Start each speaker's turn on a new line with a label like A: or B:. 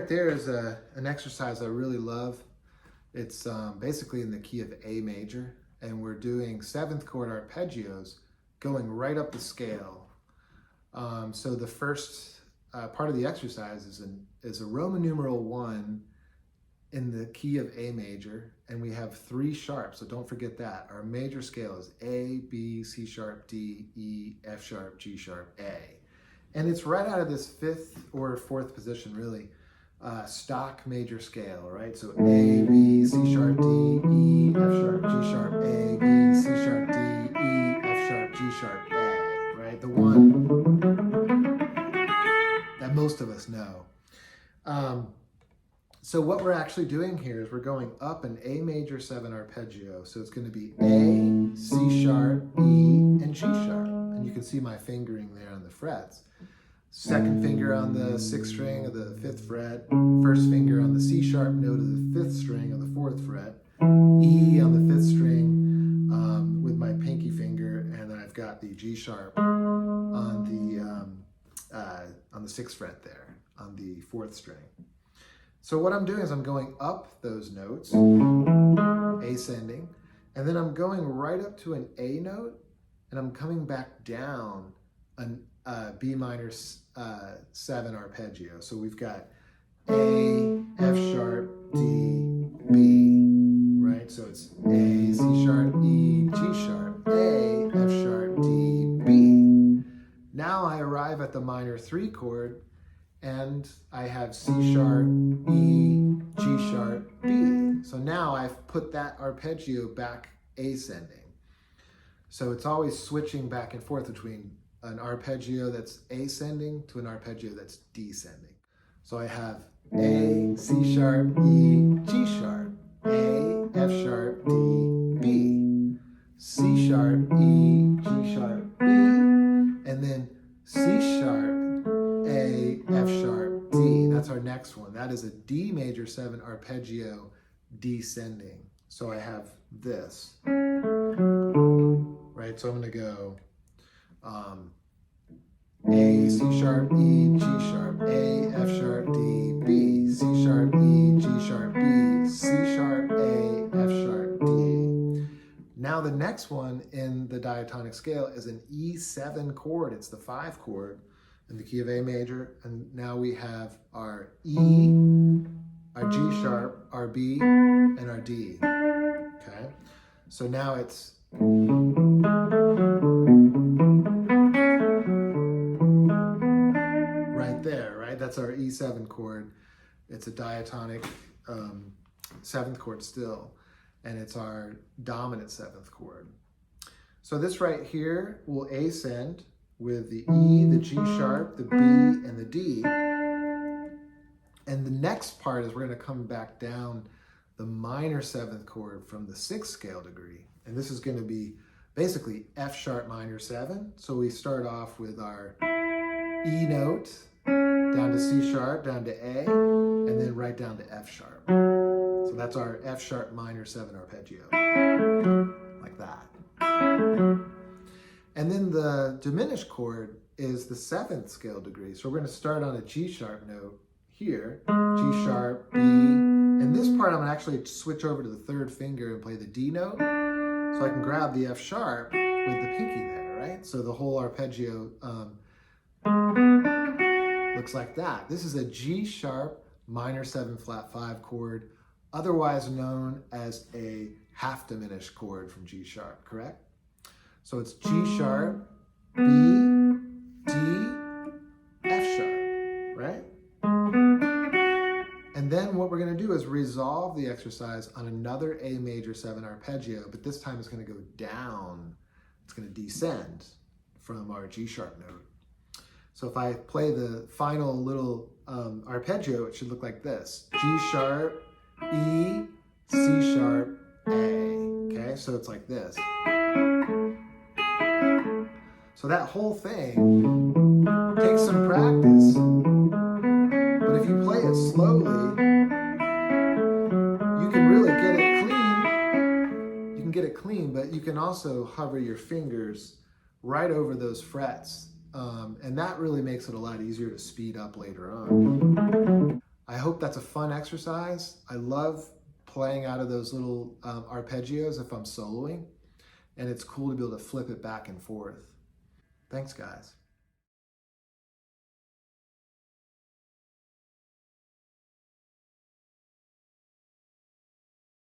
A: right there is an exercise I really love. It's basically in the key of A major, and we're doing 7th chord arpeggios going right up the scale. So the first part of the exercise is a Roman numeral 1 in the key of A major, and we have 3 sharps, so don't forget that. Our major scale is A, B, C sharp, D, E, F sharp, G sharp, A. And it's right out of this 5th or 4th position, really, stock major scale, right? So A, B, C sharp, D, E, F sharp, G sharp, A, B, C sharp, D, E, F sharp, G sharp, A, right? The one that most of us know. So what we're actually doing here is we're going up an A major 7 arpeggio. So it's going to be A, C sharp, E, and G sharp. And you can see my fingering there on the frets. 2nd finger on the 6th string of the 5th fret, 1st finger on the C sharp note of the 5th string of the 4th fret, E on the 5th string with my pinky finger, and then I've got the G sharp on the 6th fret there, on the 4th string. So what I'm doing is I'm going up those notes, ascending, and then I'm going right up to an A note, and I'm coming back down an B minor 7 arpeggio. So we've got A, F sharp, D, B, right? So it's A, C sharp, E, G sharp, A, F sharp, D, B. Now I arrive at the minor 3 chord, and I have C sharp, E, G sharp, B. So now I've put that arpeggio back ascending. So it's always switching back and forth between an arpeggio that's ascending to an arpeggio that's descending. So I have A, C sharp, E, G sharp, A, F sharp, D, B, C sharp, E, G sharp, B, and then C sharp, A, F sharp, D. That's our next one. That is a D major 7 arpeggio descending. So I have this, right? So I'm going to go A, C sharp, E, G sharp, A, F sharp, D, B, C sharp, E, G sharp, B, C sharp, A, F sharp, D. Now the next one in the diatonic scale is an E7 chord. It's the 5 chord in the key of A major, and now we have our E, our G sharp, our B, and our D. Okay, so now it's right there, right? That's our E7 chord. It's a diatonic 7th chord still, and it's our dominant 7th chord. So this right here will ascend with the E, the G sharp, the B, and the D. And the next part is we're going to come back down the minor 7th chord from the 6th scale degree. And this is going to be basically F sharp minor 7. So we start off with our E note, down to C sharp, down to A, and then right down to F sharp. So that's our F sharp minor 7 arpeggio, like that. And then the diminished chord is the 7th scale degree. So we're going to start on a G sharp note here, G sharp, B, and this part I'm going to actually switch over to the 3rd finger and play the D note, so I can grab the F sharp with the pinky there, right? So the whole arpeggio looks like that. This is a G sharp minor 7 flat 5 chord, otherwise known as a half diminished chord from G sharp, correct? So it's G sharp, B, D, F sharp, right? And then what we're going to do is resolve the exercise on another A major 7 arpeggio, but this time it's going to go down. It's going to descend from our G sharp note. So if I play the final little arpeggio, it should look like this. G sharp, E, C sharp, A. Okay, so it's like this. So that whole thing takes some practice, but if you play it slowly, you can really get it clean. You can get it clean, but you can also hover your fingers right over those frets, and that really makes it a lot easier to speed up later on. I hope that's a fun exercise. I love playing out of those little arpeggios if I'm soloing, and it's cool to be able to flip it back and forth. Thanks, guys.